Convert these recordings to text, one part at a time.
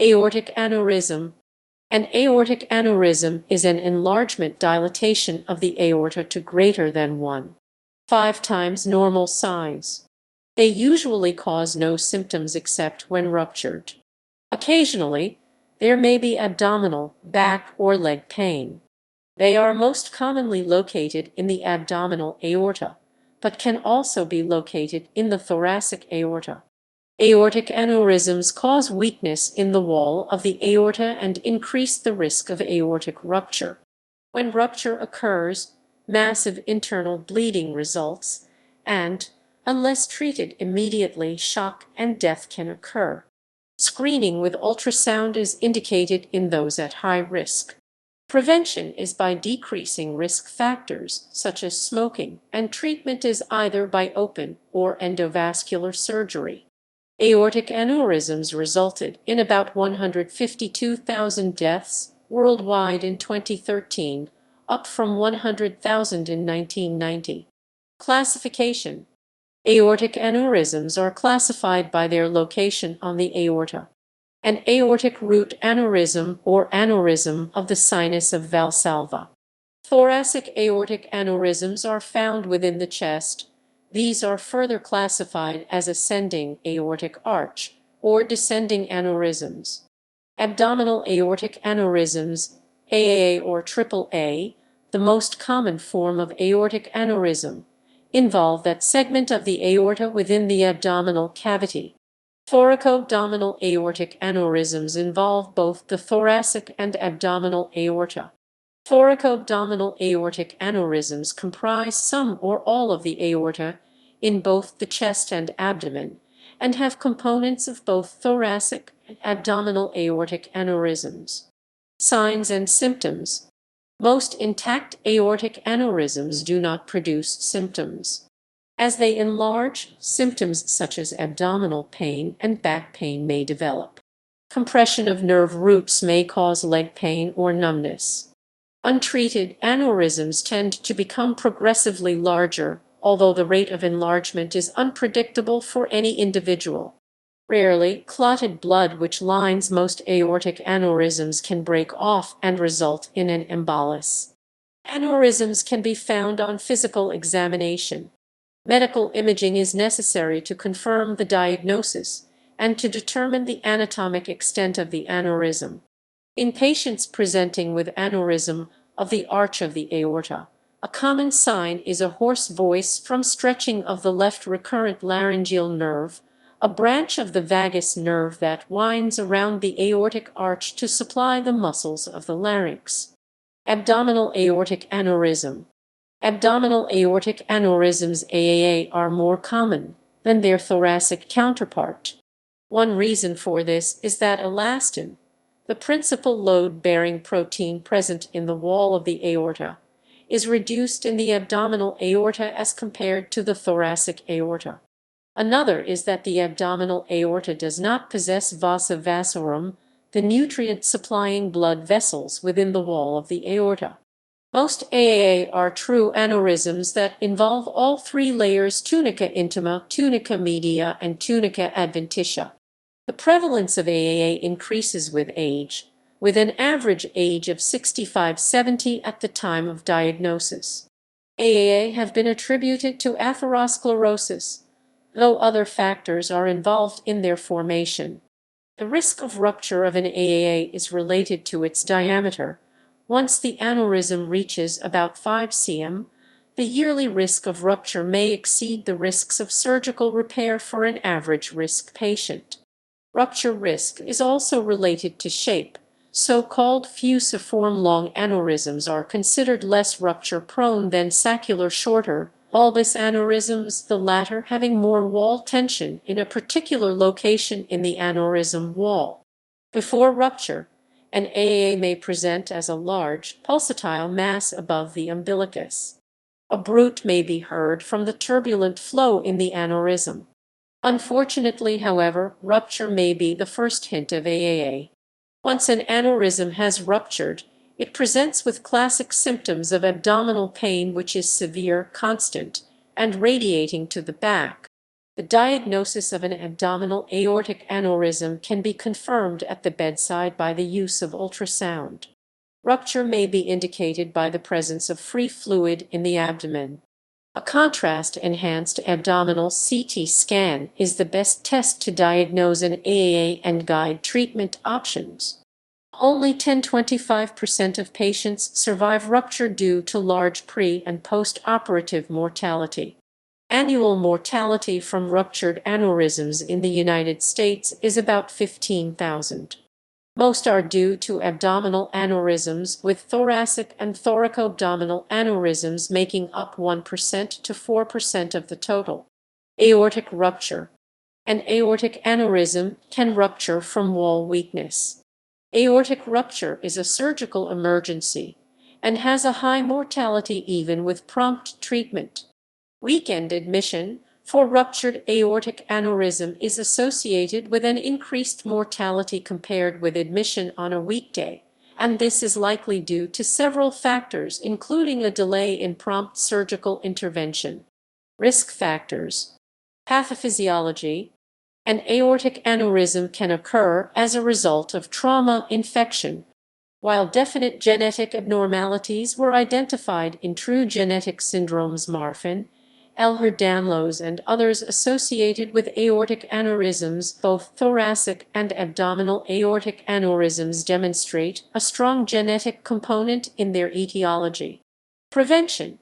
Aortic aneurysm. An aortic aneurysm is an enlargement dilatation of the aorta to greater than 1.5 times normal size. They usually cause no symptoms except when ruptured. Occasionally, there may be abdominal, back, or leg pain. They are most commonly located in the abdominal aorta, but can also be located in the thoracic aorta. Aortic aneurysms cause weakness in the wall of the aorta and increase the risk of aortic rupture. When rupture occurs, massive internal bleeding results, and, unless treated immediately, shock and death can occur. Screening with ultrasound is indicated in those at high risk. Prevention is by decreasing risk factors such as smoking, and treatment is either by open or endovascular surgery. Aortic aneurysms resulted in about 152,000 deaths worldwide in 2013, up from 100,000 in 1990. Classification. Aortic aneurysms are classified by their location on the aorta. An aortic root aneurysm or aneurysm of the sinus of Valsalva. Thoracic aortic aneurysms are found within the chest. These are further classified as ascending aortic arch or descending aneurysms. Abdominal aortic aneurysms, AAA or AAA, the most common form of aortic aneurysm, involve that segment of the aorta within the abdominal cavity. Thoracoabdominal aortic aneurysms involve both the thoracic and abdominal aorta. Thoracoabdominal aortic aneurysms comprise some or all of the aorta in both the chest and abdomen, and have components of both thoracic and abdominal aortic aneurysms. Signs and symptoms. Most intact aortic aneurysms do not produce symptoms. As they enlarge, symptoms such as abdominal pain and back pain may develop. Compression of nerve roots may cause leg pain or numbness. Untreated aneurysms tend to become progressively larger, although the rate of enlargement is unpredictable for any individual. Rarely, clotted blood which lines most aortic aneurysms can break off and result in an embolus. Aneurysms can be found on physical examination. Medical imaging is necessary to confirm the diagnosis and to determine the anatomic extent of the aneurysm. In patients presenting with aneurysm of the arch of the aorta, a common sign is a hoarse voice from stretching of the left recurrent laryngeal nerve, a branch of the vagus nerve that winds around the aortic arch to supply the muscles of the larynx. Abdominal aortic aneurysm. Abdominal aortic aneurysms AAA are more common than their thoracic counterpart. One reason for this is that elastin, the principal load-bearing protein present in the wall of the aorta, is reduced in the abdominal aorta as compared to the thoracic aorta. Another is that the abdominal aorta does not possess vasa vasorum, the nutrient-supplying blood vessels within the wall of the aorta. Most AAA are true aneurysms that involve all three layers: tunica intima, tunica media, and tunica adventitia. The prevalence of AAA increases with age, with an average age of 65-70 at the time of diagnosis. AAA have been attributed to atherosclerosis, though other factors are involved in their formation. The risk of rupture of an AAA is related to its diameter. Once the aneurysm reaches about 5 cm, the yearly risk of rupture may exceed the risks of surgical repair for an average risk patient. Rupture risk is also related to shape. So-called fusiform long aneurysms are considered less rupture-prone than saccular shorter, bulbous aneurysms, the latter having more wall tension in a particular location in the aneurysm wall. Before rupture, an AAA may present as a large, pulsatile mass above the umbilicus. A bruit may be heard from the turbulent flow in the aneurysm. Unfortunately, however, rupture may be the first hint of AAA. Once an aneurysm has ruptured, it presents with classic symptoms of abdominal pain which is severe, constant, and radiating to the back. The diagnosis of an abdominal aortic aneurysm can be confirmed at the bedside by the use of ultrasound. Rupture may be indicated by the presence of free fluid in the abdomen. A contrast-enhanced abdominal CT scan is the best test to diagnose an AAA and guide treatment options. Only 10–25% of patients survive rupture due to large pre- and post-operative mortality. Annual mortality from ruptured aneurysms in the United States is about 15,000. Most are due to abdominal aneurysms, with thoracic and thoracoabdominal aneurysms making up 1% to 4% of the total. Aortic rupture. An aortic aneurysm can rupture from wall weakness. Aortic rupture is a surgical emergency and has a high mortality even with prompt treatment. Weekend admission for ruptured aortic aneurysm is associated with an increased mortality compared with admission on a weekday, and this is likely due to several factors, including a delay in prompt surgical intervention. Risk factors. Pathophysiology. An aortic aneurysm can occur as a result of trauma infection. While definite genetic abnormalities were identified in true genetic syndromes Marfan, Ehlers-Danlos, and others associated with aortic aneurysms, both thoracic and abdominal aortic aneurysms demonstrate a strong genetic component in their etiology. Prevention.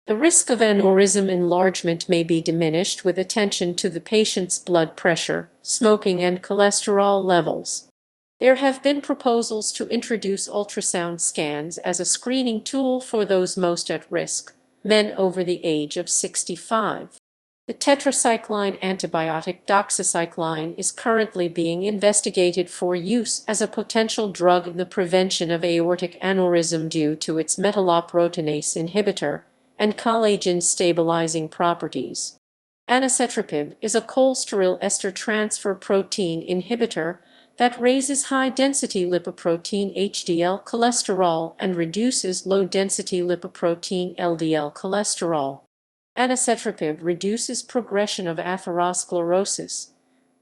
The risk of aneurysm enlargement may be diminished with attention to the patient's blood pressure, smoking, and cholesterol levels. There have been proposals to introduce ultrasound scans as a screening tool for those most at risk, men over the age of 65. The tetracycline antibiotic doxycycline is currently being investigated for use as a potential drug in the prevention of aortic aneurysm due to its metalloproteinase inhibitor and collagen-stabilizing properties. Anacetrapib is a cholesterol ester transfer protein inhibitor that raises high-density lipoprotein HDL cholesterol and reduces low-density lipoprotein LDL cholesterol. Anacetrapib reduces progression of atherosclerosis,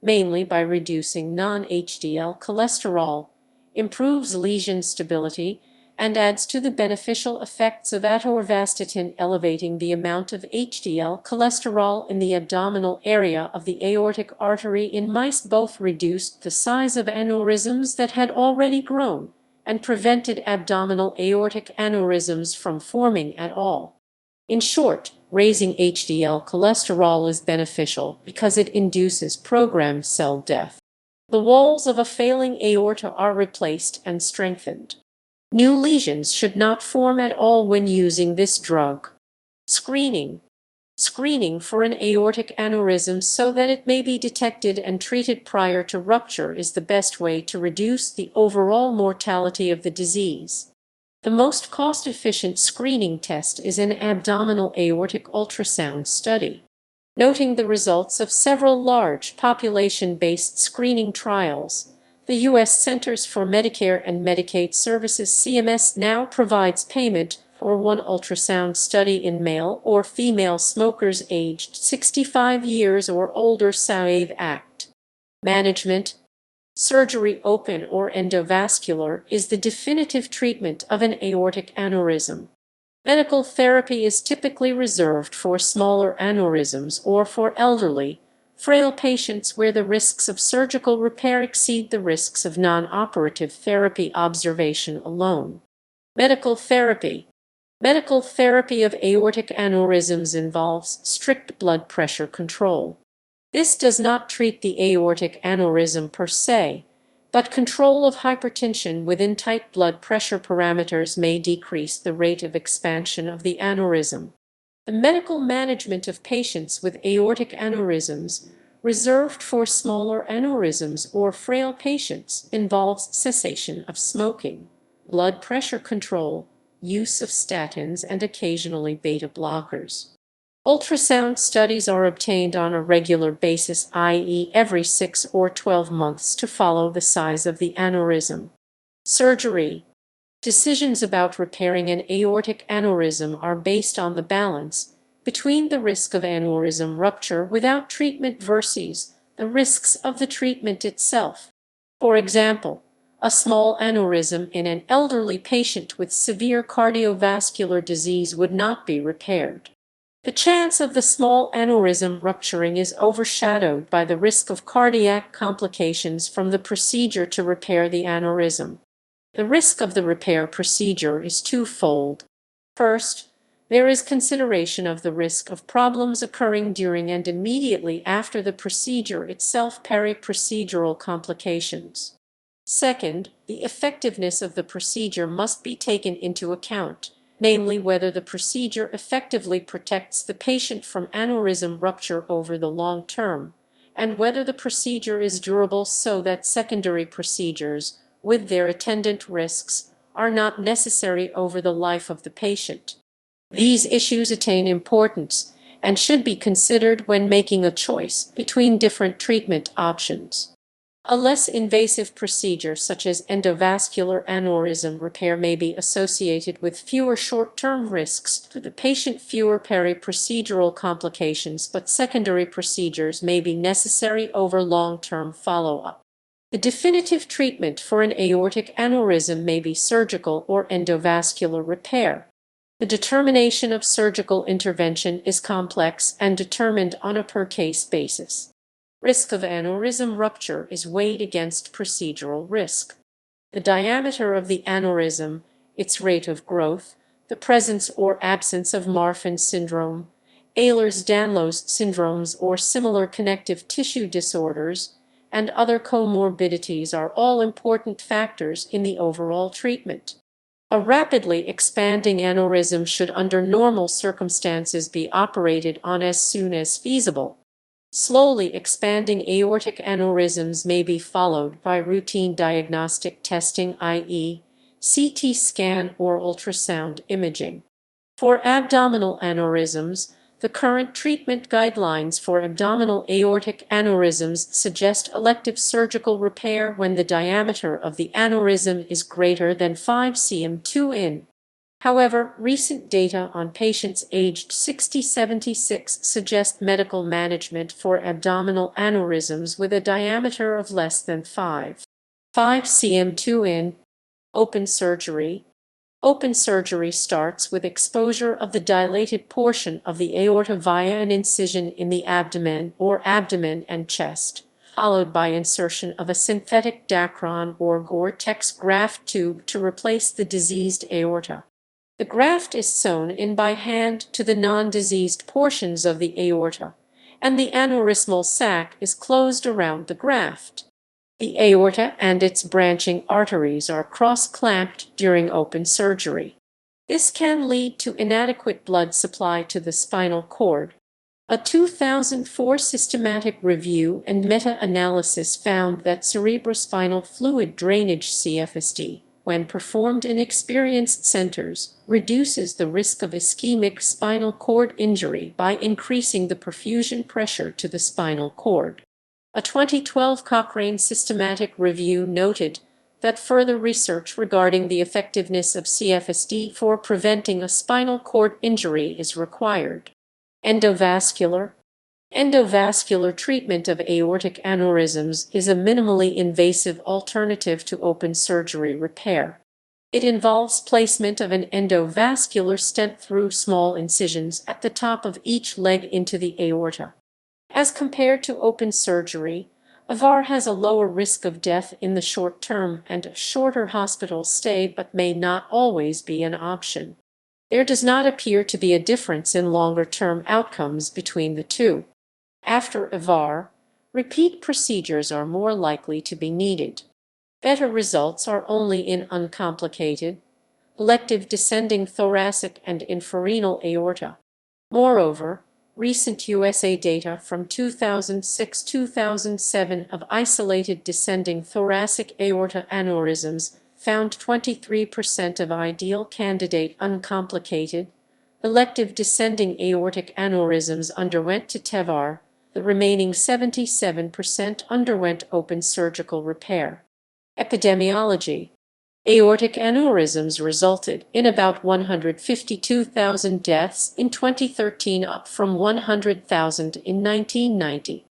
mainly by reducing non-HDL cholesterol, improves lesion stability, and adds to the beneficial effects of atorvastatin, elevating the amount of HDL cholesterol in the abdominal area of the aortic artery in mice. Both reduced the size of aneurysms that had already grown and prevented abdominal aortic aneurysms from forming at all. In short, raising HDL cholesterol is beneficial because it induces programmed cell death. The walls of a failing aorta are replaced and strengthened. New lesions should not form at all when using this drug. Screening. Screening for an aortic aneurysm so that it may be detected and treated prior to rupture is the best way to reduce the overall mortality of the disease. The most cost-efficient screening test is an abdominal aortic ultrasound study. Noting the results of several large population-based screening trials, the U.S. Centers for Medicare and Medicaid Services (CMS) now provides payment for one ultrasound study in male or female smokers aged 65 years or older. SAVE Act. Management. Surgery, open or endovascular, is the definitive treatment of an aortic aneurysm. Medical therapy is typically reserved for smaller aneurysms or for elderly, frail patients where the risks of surgical repair exceed the risks of non-operative therapy observation alone. Medical therapy. Medical therapy of aortic aneurysms involves strict blood pressure control. This does not treat the aortic aneurysm per se, but control of hypertension within tight blood pressure parameters may decrease the rate of expansion of the aneurysm. The medical management of patients with aortic aneurysms, reserved for smaller aneurysms or frail patients, involves cessation of smoking, blood pressure control, use of statins, and occasionally beta blockers. Ultrasound studies are obtained on a regular basis, i.e., every 6 or 12 months, to follow the size of the aneurysm. Surgery. Decisions about repairing an aortic aneurysm are based on the balance between the risk of aneurysm rupture without treatment versus the risks of the treatment itself. For example, a small aneurysm in an elderly patient with severe cardiovascular disease would not be repaired. The chance of the small aneurysm rupturing is overshadowed by the risk of cardiac complications from the procedure to repair the aneurysm. The risk of the repair procedure is twofold. First, there is consideration of the risk of problems occurring during and immediately after the procedure itself, peri-procedural complications. Second, the effectiveness of the procedure must be taken into account, namely whether the procedure effectively protects the patient from aneurysm rupture over the long term, and whether the procedure is durable so that secondary procedures, with their attendant risks, are not necessary over the life of the patient. These issues attain importance and should be considered when making a choice between different treatment options. A less invasive procedure such as endovascular aneurysm repair may be associated with fewer short-term risks to the patient, fewer peri-procedural complications, but secondary procedures may be necessary over long-term follow-up. The definitive treatment for an aortic aneurysm may be surgical or endovascular repair. The determination of surgical intervention is complex and determined on a per-case basis. Risk of aneurysm rupture is weighed against procedural risk. The diameter of the aneurysm, its rate of growth, the presence or absence of Marfan syndrome, Ehlers-Danlos syndromes or similar connective tissue disorders, and other comorbidities are all important factors in the overall treatment. A rapidly expanding aneurysm should under normal circumstances be operated on as soon as feasible. Slowly expanding aortic aneurysms may be followed by routine diagnostic testing, i.e., CT scan or ultrasound imaging. For abdominal aneurysms, the current treatment guidelines for abdominal aortic aneurysms suggest elective surgical repair when the diameter of the aneurysm is greater than 5 cm2 in. However, recent data on patients aged 60-76 suggest medical management for abdominal aneurysms with a diameter of less than 5 cm2 in. Open surgery. Open surgery starts with exposure of the dilated portion of the aorta via an incision in the abdomen or abdomen and chest, followed by insertion of a synthetic Dacron or Gore-Tex graft tube to replace the diseased aorta. The graft is sewn in by hand to the non-diseased portions of the aorta, and the aneurysmal sac is closed around the graft. The aorta and its branching arteries are cross-clamped during open surgery. This can lead to inadequate blood supply to the spinal cord. A 2004 systematic review and meta-analysis found that cerebrospinal fluid drainage (CFSD), when performed in experienced centers, reduces the risk of ischemic spinal cord injury by increasing the perfusion pressure to the spinal cord. A 2012 Cochrane systematic review noted that further research regarding the effectiveness of CFSD for preventing a spinal cord injury is required. Endovascular. Endovascular treatment of aortic aneurysms is a minimally invasive alternative to open surgery repair. It involves placement of an endovascular stent through small incisions at the top of each leg into the aorta. As compared to open surgery, EVAR has a lower risk of death in the short term and a shorter hospital stay, but may not always be an option. There does not appear to be a difference in longer-term outcomes between the two. After EVAR, repeat procedures are more likely to be needed. Better results are only in uncomplicated, elective descending thoracic and infrarenal aorta. Moreover, recent USA data from 2006-2007 of isolated descending thoracic aorta aneurysms found 23% of ideal candidate uncomplicated, elective descending aortic aneurysms underwent TEVAR, the remaining 77% underwent open surgical repair. Epidemiology. Aortic aneurysms resulted in about 152,000 deaths in 2013, up from 100,000 in 1990.